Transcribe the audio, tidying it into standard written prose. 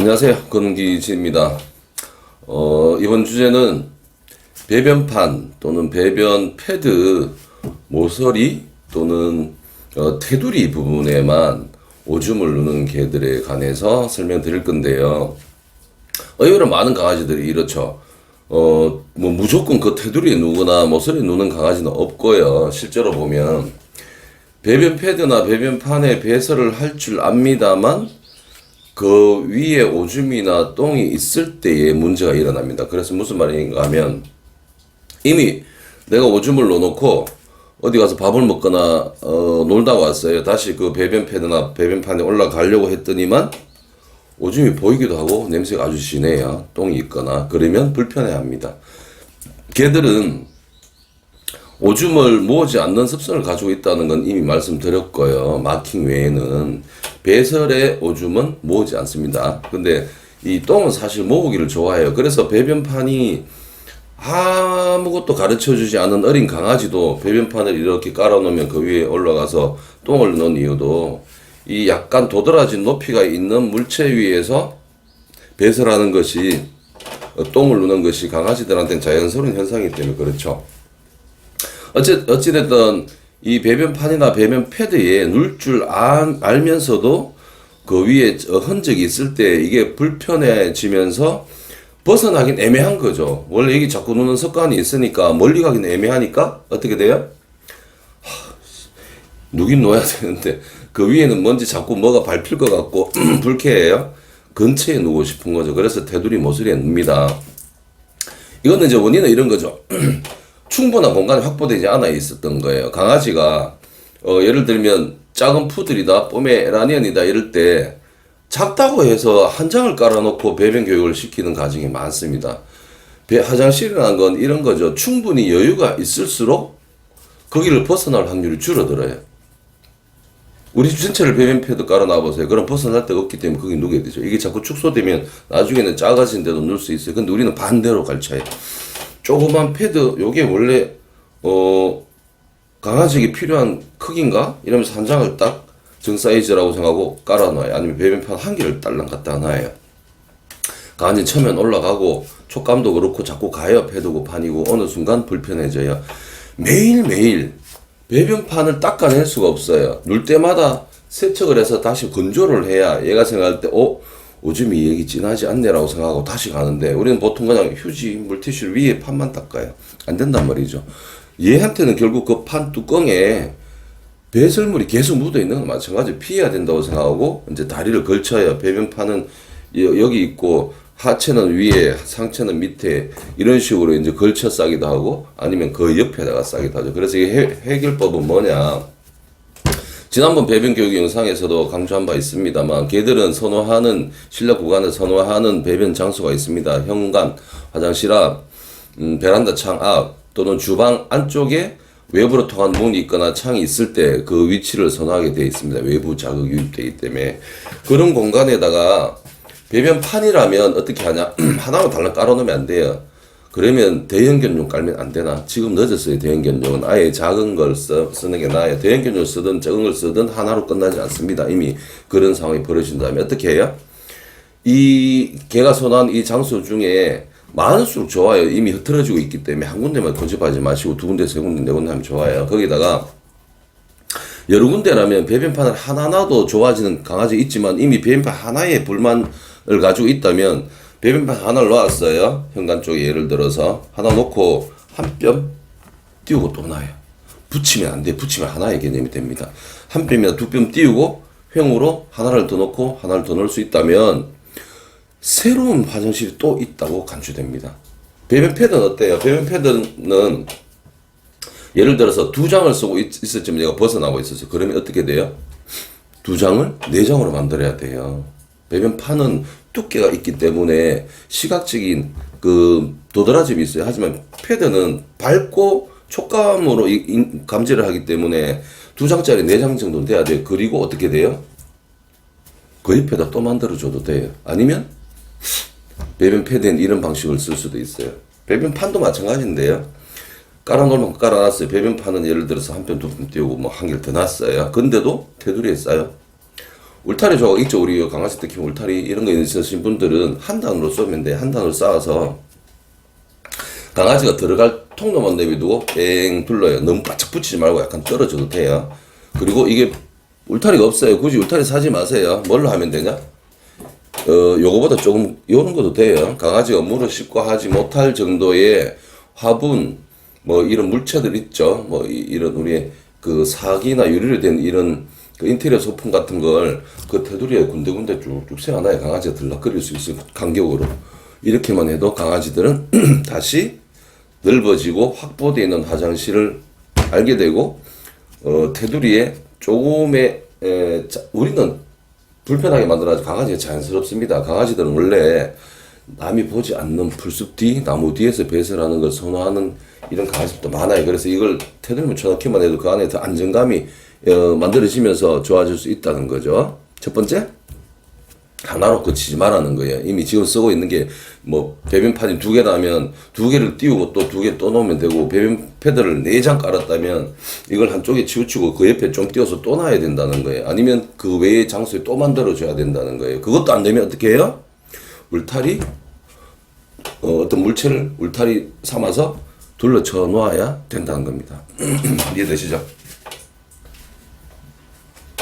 안녕하세요. 권기지입니다. 이번 주제는 배변판 또는 배변 패드 모서리 또는 테두리 부분에만 오줌을 누는 개들에 관해서 설명드릴 건데요. 의외로 많은 강아지들이 이렇죠. 뭐 무조건 그 테두리에 누거나 모서리에 누는 강아지는 없고요. 실제로 보면 배변 패드나 배변판에 배설을 할 줄 압니다만 그 위에 오줌이나 똥이 있을 때에 문제가 일어납니다. 그래서 무슨 말인가 하면 이미 내가 오줌을 넣어놓고 어디 가서 밥을 먹거나 놀다 왔어요. 다시 그 배변 패드나 배변판에 올라가려고 했더니만 오줌이 보이기도 하고 냄새가 아주 진해요. 똥이 있거나 그러면 불편해합니다. 개들은 오줌을 모으지 않는 습성을 가지고 있다는 건 이미 말씀드렸고요. 마킹 외에는 배설의 오줌은 모으지 않습니다. 근데 이 똥은 사실 모으기를 좋아해요. 그래서 배변판이 아무것도 가르쳐주지 않은 어린 강아지도 배변판을 이렇게 깔아놓으면 그 위에 올라가서 똥을 넣는 이유도 이 약간 도드라진 높이가 있는 물체 위에서 배설하는 것이 똥을 누는 것이 강아지들한테는 자연스러운 현상이기 때문에 그렇죠. 어찌됐든 이 배변판이나 배변 패드에 눌 줄 알면서도 그 위에 흔적이 있을 때 이게 불편해지면서 벗어나긴 애매한 거죠. 원래 이게 자꾸 누는 습관이 있으니까 멀리 가긴 애매하니까 어떻게 돼요? 누긴 놓아야 되는데 그 위에는 뭔지 자꾸 뭐가 밟힐 것 같고 불쾌해요. 근처에 누고 싶은 거죠. 그래서 테두리 모서리에 눕니다. 이거는 이제 원인은 이런 거죠. 충분한 공간이 확보되지 않아 있었던 거예요. 강아지가 예를 들면 작은 푸들이다, 포메라니언이다 이럴 때 작다고 해서 한 장을 깔아놓고 배변 교육을 시키는 가정이 많습니다. 화장실이라는 건 이런 거죠. 충분히 여유가 있을수록 거기를 벗어날 확률이 줄어들어요. 우리 전체를 배변 패드 깔아놔 보세요. 그럼 벗어날 데가 없기 때문에 거기 누게 되죠. 이게 자꾸 축소되면 나중에는 작아진 데도 넣을 수 있어요. 근데 우리는 반대로 가르쳐요. 조그만 패드, 요게 원래, 강아지에게 필요한 크기인가? 이러면서 한 장을 딱 정 사이즈라고 생각하고 깔아놔요. 아니면 배변판 한 개를 딸랑 갖다 놔요. 강아지 처음엔 올라가고, 촉감도 그렇고, 자꾸 가요. 패드고 판이고, 어느 순간 불편해져요. 매일매일 배변판을 닦아낼 수가 없어요. 눌 때마다 세척을 해서 다시 건조를 해야 얘가 생각할 때, 오줌이 여기 진하지 않네라고 생각하고 다시 가는데 우리는 보통 그냥 휴지, 물티슈 위에 판만 닦아요. 안 된단 말이죠. 얘한테는 결국 그 판 뚜껑에 배설물이 계속 묻어 있는 건 마찬가지로 피해야 된다고 생각하고 이제 다리를 걸쳐야 배변판은 여기 있고 하체는 위에, 상체는 밑에 이런 식으로 이제 걸쳐 싸기도 하고 아니면 그 옆에다가 싸기도 하죠. 그래서 이 해결법은 뭐냐? 지난번 배변 교육 영상에서도 강조한 바 있습니다만 개들은 선호하는 실내 구간을 선호하는 배변 장소가 있습니다. 현관, 화장실 앞, 베란다 창 앞 또는 주방 안쪽에 외부로 통한 문이 있거나 창이 있을 때 그 위치를 선호하게 되어 있습니다. 외부 자극이 유입되기 때문에 그런 공간에다가 배변판이라면 어떻게 하냐? 하나만 달랑 깔아놓으면 안 돼요. 그러면 대형견용 깔면 안 되나? 지금 늦었어요. 대형견용은 아예 작은 걸 쓰는 게 나아요. 대형견용 쓰든 작은 걸 쓰든 하나로 끝나지 않습니다. 이미 그런 상황이 벌어진다면 어떻게 해요? 이 개가 선호한 이 장소 중에 많을수록 좋아요. 이미 흐트러지고 있기 때문에 한 군데만 고집하지 마시고 두 군데, 세 군데, 네 군데 하면 좋아요. 거기다가 여러 군데라면 배변판을 하나 놔도 좋아지는 강아지 있지만 이미 배변판 하나에 불만을 가지고 있다면 배변판 하나를 놓았어요. 현관 쪽에 예를 들어서 하나 놓고 한 뼘 띄우고 또 놔요. 붙이면 안 돼. 붙이면 하나의 개념이 됩니다. 한 뼘이나 두 뼘 띄우고 횡으로 하나를 더 놓고 하나를 더 넣을 수 있다면 새로운 화장실이 또 있다고 간주됩니다. 배변 패드는 어때요? 배변 패드는 예를 들어서 두 장을 쓰고 있었지만 얘가 벗어나고 있었어요. 그러면 어떻게 돼요? 두 장을 네 장으로 만들어야 돼요. 배변판은 두께가 있기 때문에 시각적인 그 도드라짐이 있어요. 하지만 패드는 밟고 촉감으로 감지를 하기 때문에 두 장짜리 네 장 정도는 돼야 돼요. 그리고 어떻게 돼요? 그 옆에다 또 만들어줘도 돼요. 아니면 배변 패드엔 이런 방식을 쓸 수도 있어요. 배변판도 마찬가지인데요. 깔아놓을 만큼 깔아놨어요. 배변판은 예를 들어서 한 뼘, 두 뼘 띄우고 뭐 한 개를 더 놨어요. 근데도 테두리에 싸요. 울타리 조각 있죠. 우리 강아지 특히 울타리 이런 거 있으신 분들은 한 단으로 쏘면 돼. 한 단으로 쌓아서 강아지가 들어갈 통로만 내비두고 뺑 둘러요. 너무 바짝 붙이지 말고 약간 떨어져도 돼요. 그리고 이게 울타리가 없어요. 굳이 울타리 사지 마세요. 뭘로 하면 되냐? 요거보다 조금 요런 것도 돼요. 강아지가 물을 씹고 하지 못할 정도의 화분 뭐 이런 물체들 있죠. 뭐 이런 우리 그 사기나 유리로 된 이런 그 인테리어 소품 같은 걸 그 테두리에 군데군데 쭉쭉 세워놔야 강아지가 들락거릴 수 있어요. 간격으로. 이렇게만 해도 강아지들은 다시 넓어지고 확보되어 있는 화장실을 알게 되고 테두리에 조금의 우리는 불편하게 만들어서 강아지가 자연스럽습니다. 강아지들은 원래 남이 보지 않는 풀숲 뒤, 나무 뒤에서 배설하는 걸 선호하는 이런 강아지들도 많아요. 그래서 이걸 테두리에 쳐넣기만 해도 그 안에 더 안정감이 만들어지면서 좋아질 수 있다는 거죠. 첫 번째, 하나로 그치지 말라는 거예요. 이미 지금 쓰고 있는 게 뭐 배변판이 2개라면 2개를 띄우고 또 2개 또 놓으면 되고, 배변 패드를 4장 깔았다면 이걸 한쪽에 치우치고 그 옆에 좀 띄워서 또 놔야 된다는 거예요. 아니면 그 외의 장소에 또 만들어줘야 된다는 거예요. 그것도 안 되면 어떻게 해요? 울타리, 어떤 물체를 울타리 삼아서 둘러쳐 놓아야 된다는 겁니다. 이해되시죠?